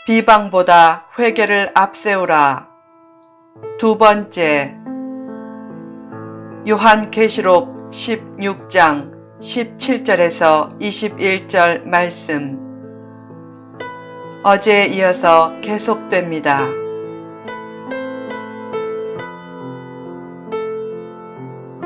비방보다 회개를 앞세우라. 두 번째, 요한계시록 16장 17절에서 21절 말씀. 어제에 이어서 계속됩니다.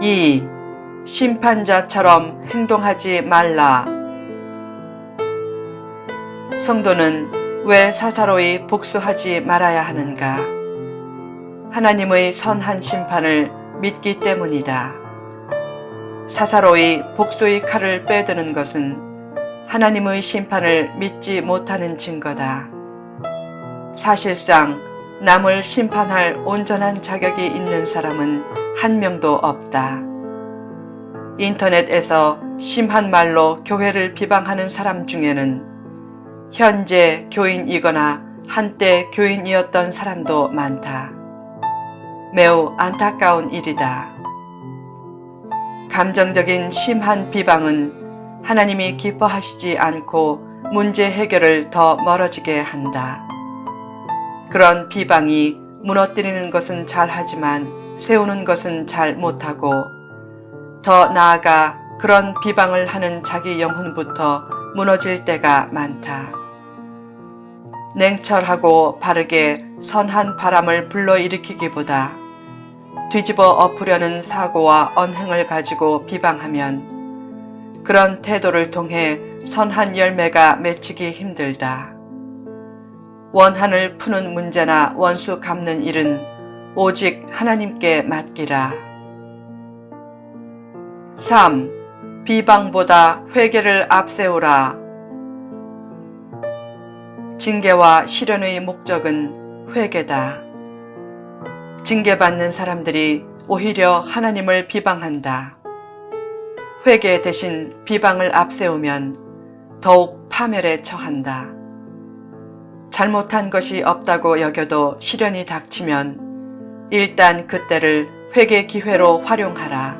2. 심판자처럼 행동하지 말라. 성도는 왜 사사로이 복수하지 말아야 하는가? 하나님의 선한 심판을 믿기 때문이다. 사사로이 복수의 칼을 빼드는 것은 하나님의 심판을 믿지 못하는 증거다. 사실상 남을 심판할 온전한 자격이 있는 사람은 한 명도 없다. 인터넷에서 심한 말로 교회를 비방하는 사람 중에는 현재 교인이거나 한때 교인이었던 사람도 많다. 매우 안타까운 일이다. 감정적인 심한 비방은 하나님이 기뻐하시지 않고 문제 해결을 더 멀어지게 한다. 그런 비방이 무너뜨리는 것은 잘하지만 세우는 것은 잘 못하고, 더 나아가 그런 비방을 하는 자기 영혼부터 무너질 때가 많다. 냉철하고 바르게 선한 바람을 불러일으키기보다 뒤집어 엎으려는 사고와 언행을 가지고 비방하면 그런 태도를 통해 선한 열매가 맺히기 힘들다. 원한을 푸는 문제나 원수 갚는 일은 오직 하나님께 맡기라. 3. 비방보다 회개를 앞세우라. 징계와 시련의 목적은 회개다. 징계받는 사람들이 오히려 하나님을 비방한다. 회개 대신 비방을 앞세우면 더욱 파멸에 처한다. 잘못한 것이 없다고 여겨도 시련이 닥치면 일단 그때를 회개 기회로 활용하라.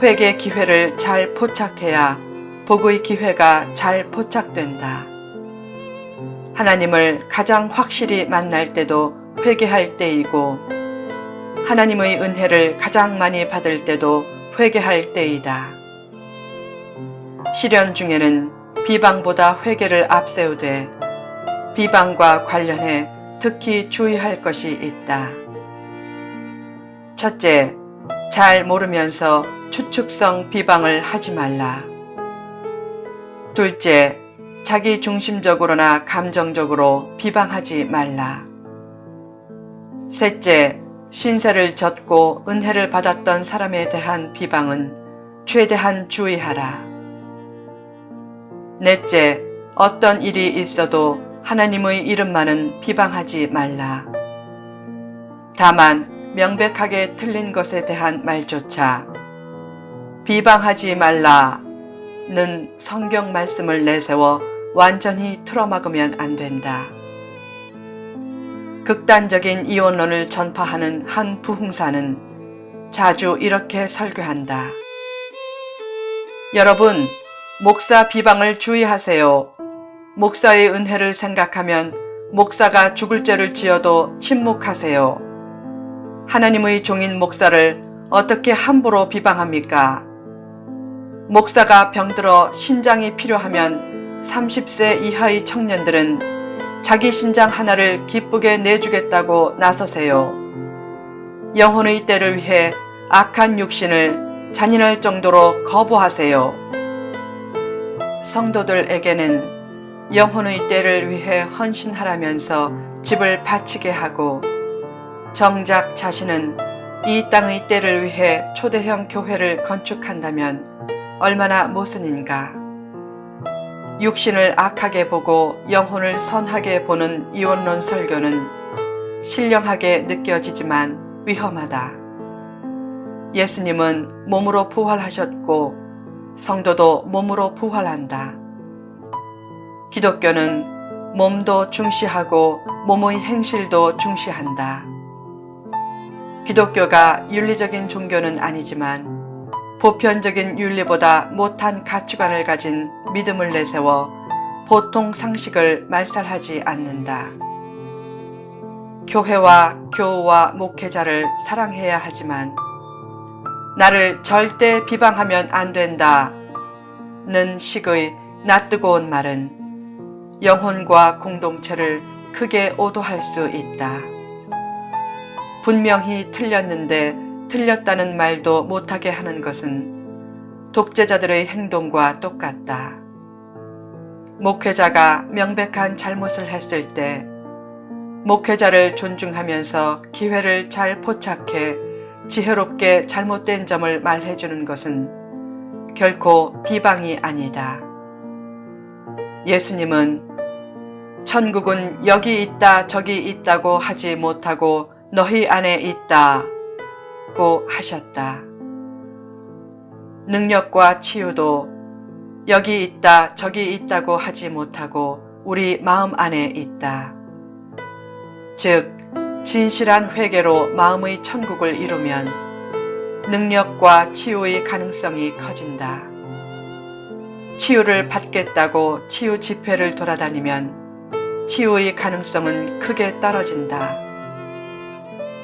회개 기회를 잘 포착해야 복의 기회가 잘 포착된다. 하나님을 가장 확실히 만날 때도 회개할 때이고, 하나님의 은혜를 가장 많이 받을 때도 회개할 때이다. 시련 중에는 비방보다 회개를 앞세우되 비방과 관련해 특히 주의할 것이 있다. 첫째, 잘 모르면서 추측성 비방을 하지 말라. 둘째, 자기 중심적으로나 감정적으로 비방하지 말라. 셋째, 신세를 졌고 은혜를 받았던 사람에 대한 비방은 최대한 주의하라. 넷째, 어떤 일이 있어도 하나님의 이름만은 비방하지 말라. 다만 명백하게 틀린 것에 대한 말조차 비방하지 말라는 성경 말씀을 내세워 완전히 틀어막으면 안 된다. 극단적인 이원론을 전파하는 한 부흥사는 자주 이렇게 설교한다. 여러분, 목사 비방을 주의하세요. 목사의 은혜를 생각하면 목사가 죽을 죄를 지어도 침묵하세요. 하나님의 종인 목사를 어떻게 함부로 비방합니까? 목사가 병들어 신장이 필요하면 30세 이하의 청년들은 자기 신장 하나를 기쁘게 내주겠다고 나서세요. 영혼의 때를 위해 악한 육신을 잔인할 정도로 거부하세요. 성도들에게는 영혼의 때를 위해 헌신하라면서 집을 바치게 하고, 정작 자신은 이 땅의 때를 위해 초대형 교회를 건축한다면 얼마나 모순인가. 육신을 악하게 보고 영혼을 선하게 보는 이원론 설교는 신령하게 느껴지지만 위험하다. 예수님은 몸으로 부활하셨고 성도도 몸으로 부활한다. 기독교는 몸도 중시하고 몸의 행실도 중시한다. 기독교가 윤리적인 종교는 아니지만 보편적인 윤리보다 못한 가치관을 가진 믿음을 내세워 보통 상식을 말살하지 않는다. 교회와 교우와 목회자를 사랑해야 하지만 나를 절대 비방하면 안 된다는 식의 낯뜨거운 말은 영혼과 공동체를 크게 오도할 수 있다. 분명히 틀렸는데 틀렸다는 말도 못하게 하는 것은 독재자들의 행동과 똑같다. 목회자가 명백한 잘못을 했을 때 목회자를 존중하면서 기회를 잘 포착해 지혜롭게 잘못된 점을 말해주는 것은 결코 비방이 아니다. 예수님은 천국은 여기 있다 저기 있다고 하지 못하고 너희 안에 있다고 하셨다. 능력과 치유도 여기 있다 저기 있다고 하지 못하고 우리 마음 안에 있다. 즉 진실한 회개로 마음의 천국을 이루면 능력과 치유의 가능성이 커진다. 치유를 받겠다고 치유 집회를 돌아다니면 치유의 가능성은 크게 떨어진다.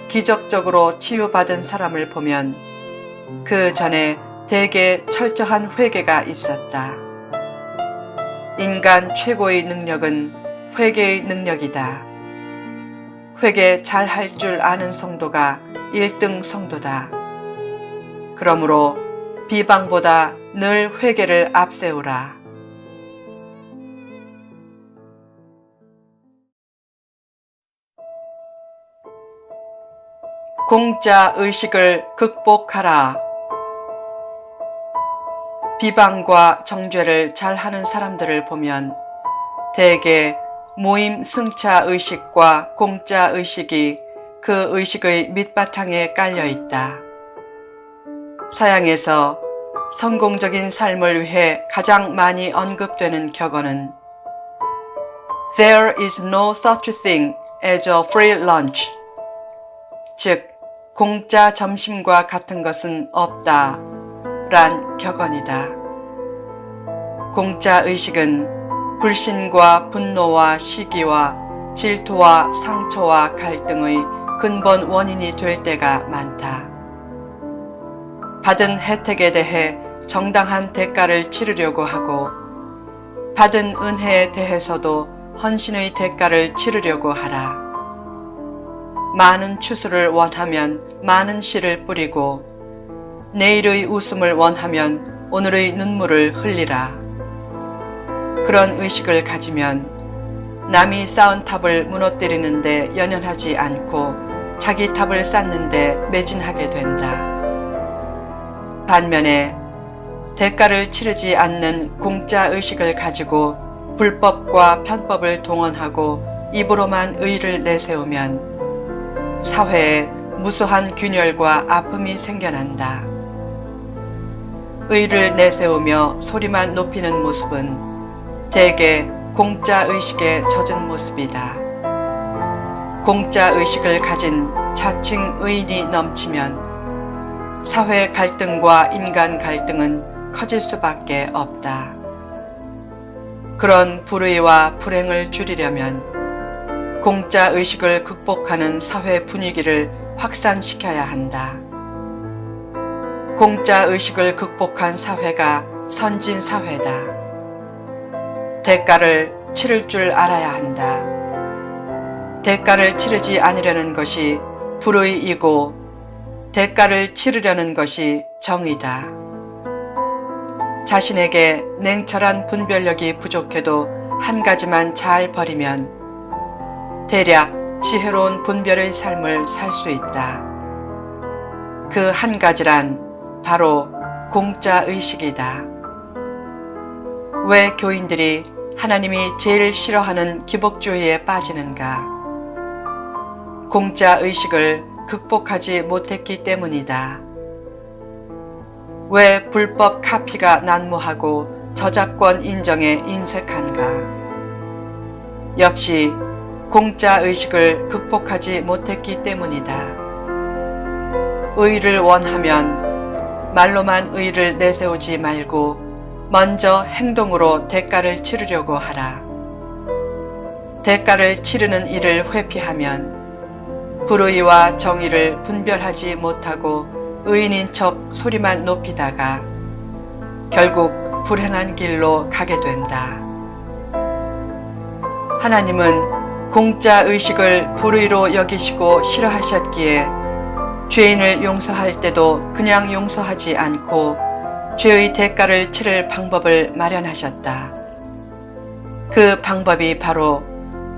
기적적으로 치유받은 사람을 보면 그 전에 대개 철저한 회개가 있었다. 인간 최고의 능력은 회개의 능력이다. 회개 잘 할 줄 아는 성도가 1등 성도다. 그러므로 비방보다 늘 회개를 앞세우라. 공짜 의식을 극복하라. 비방과 정죄를 잘하는 사람들을 보면 대개 모임 승차 의식과 공짜 의식이 그 의식의 밑바탕에 깔려 있다. 서양에서 성공적인 삶을 위해 가장 많이 언급되는 격언은 There is no such thing as a free lunch. 즉, 공짜 점심과 같은 것은 없다 란 격언이다. 공짜 의식은 불신과 분노와 시기와 질투와 상처와 갈등의 근본 원인이 될 때가 많다. 받은 혜택에 대해 정당한 대가를 치르려고 하고 받은 은혜에 대해서도 헌신의 대가를 치르려고 하라. 많은 추수를 원하면 많은 씨를 뿌리고 내일의 웃음을 원하면 오늘의 눈물을 흘리라. 그런 의식을 가지면 남이 쌓은 탑을 무너뜨리는데 연연하지 않고 자기 탑을 쌓는데 매진하게 된다. 반면에 대가를 치르지 않는 공짜 의식을 가지고 불법과 편법을 동원하고 입으로만 의를 내세우면 사회에 무수한 균열과 아픔이 생겨난다. 의를 내세우며 소리만 높이는 모습은 대개 공짜 의식에 젖은 모습이다. 공짜 의식을 가진 자칭 의인이 넘치면 사회 갈등과 인간 갈등은 커질 수밖에 없다. 그런 불의와 불행을 줄이려면 공짜 의식을 극복하는 사회 분위기를 확산시켜야 한다. 공짜 의식을 극복한 사회가 선진 사회다. 대가를 치를 줄 알아야 한다. 대가를 치르지 않으려는 것이 불의이고 대가를 치르려는 것이 정의다. 자신에게 냉철한 분별력이 부족해도 한 가지만 잘 버리면 대략 지혜로운 분별의 삶을 살 수 있다. 그 한 가지란 바로 공짜 의식이다. 왜 교인들이 하나님이 제일 싫어하는 기복주의에 빠지는가? 공짜 의식을 극복하지 못했기 때문이다. 왜 불법 카피가 난무하고 저작권 인정에 인색한가? 역시 공짜 의식을 극복하지 못했기 때문이다. 의를 원하면 말로만 의를 내세우지 말고 먼저 행동으로 대가를 치르려고 하라. 대가를 치르는 일을 회피하면 불의와 정의를 분별하지 못하고 의인인 척 소리만 높이다가 결국 불행한 길로 가게 된다. 하나님은 공짜 의식을 불의로 여기시고 싫어하셨기에 죄인을 용서할 때도 그냥 용서하지 않고 죄의 대가를 치를 방법을 마련하셨다. 그 방법이 바로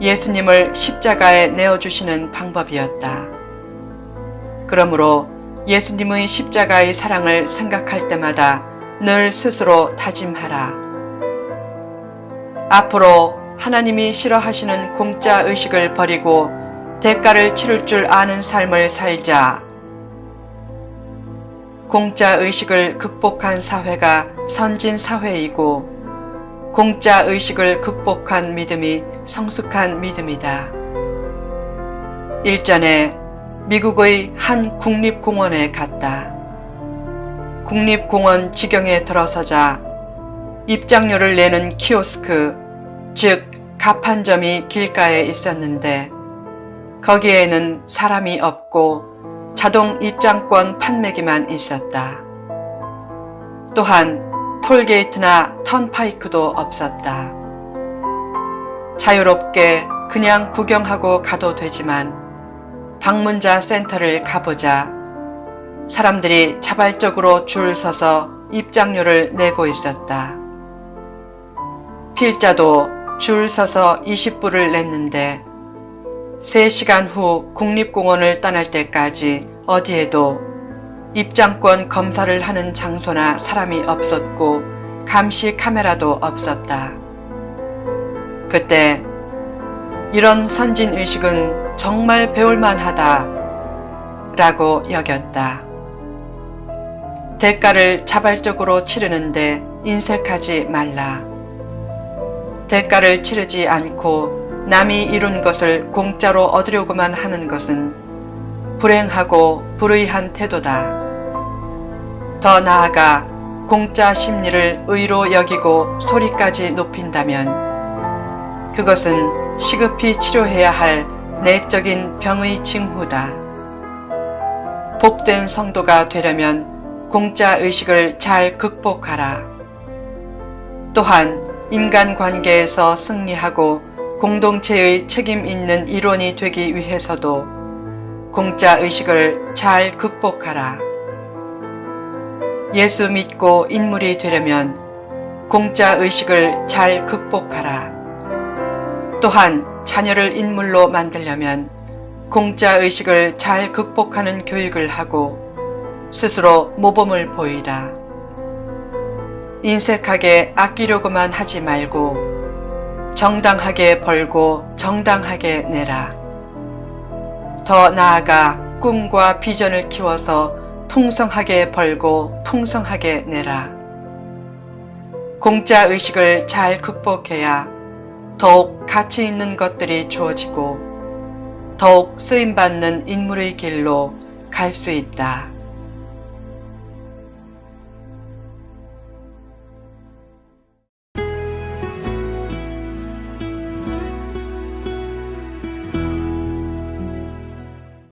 예수님을 십자가에 내어주시는 방법이었다. 그러므로 예수님의 십자가의 사랑을 생각할 때마다 늘 스스로 다짐하라. 앞으로 하나님이 싫어하시는 공짜 의식을 버리고 대가를 치를 줄 아는 삶을 살자. 공짜 의식을 극복한 사회가 선진 사회이고 공짜 의식을 극복한 믿음이 성숙한 믿음이다. 일전에 미국의 한 국립공원에 갔다. 국립공원 지경에 들어서자 입장료를 내는 키오스크, 즉 가판점이 길가에 있었는데 거기에는 사람이 없고 자동 입장권 판매기만 있었다. 또한 톨게이트나 턴파이크도 없었다. 자유롭게 그냥 구경하고 가도 되지만 방문자 센터를 가보자 사람들이 자발적으로 줄 서서 입장료를 내고 있었다. 필자도 줄 서서 20불을 냈는데 3시간 후 국립공원을 떠날 때까지 어디에도 입장권 검사를 하는 장소나 사람이 없었고 감시 카메라도 없었다. 그때 이런 선진의식은 정말 배울만하다 라고 여겼다. 대가를 자발적으로 치르는데 인색하지 말라. 대가를 치르지 않고 남이 이룬 것을 공짜로 얻으려고만 하는 것은 불행하고 불의한 태도다. 더 나아가 공짜 심리를 의로 여기고 소리까지 높인다면 그것은 시급히 치료해야 할 내적인 병의 징후다. 복된 성도가 되려면 공짜 의식을 잘 극복하라. 또한 인간관계에서 승리하고 공동체의 책임 있는 일원이 되기 위해서도 공짜 의식을 잘 극복하라. 예수 믿고 인물이 되려면 공짜 의식을 잘 극복하라. 또한 자녀를 인물로 만들려면 공짜 의식을 잘 극복하는 교육을 하고 스스로 모범을 보이라. 인색하게 아끼려고만 하지 말고 정당하게 벌고 정당하게 내라. 더 나아가 꿈과 비전을 키워서 풍성하게 벌고 풍성하게 내라. 공짜 의식을 잘 극복해야 더욱 가치 있는 것들이 주어지고 더욱 쓰임받는 인물의 길로 갈 수 있다.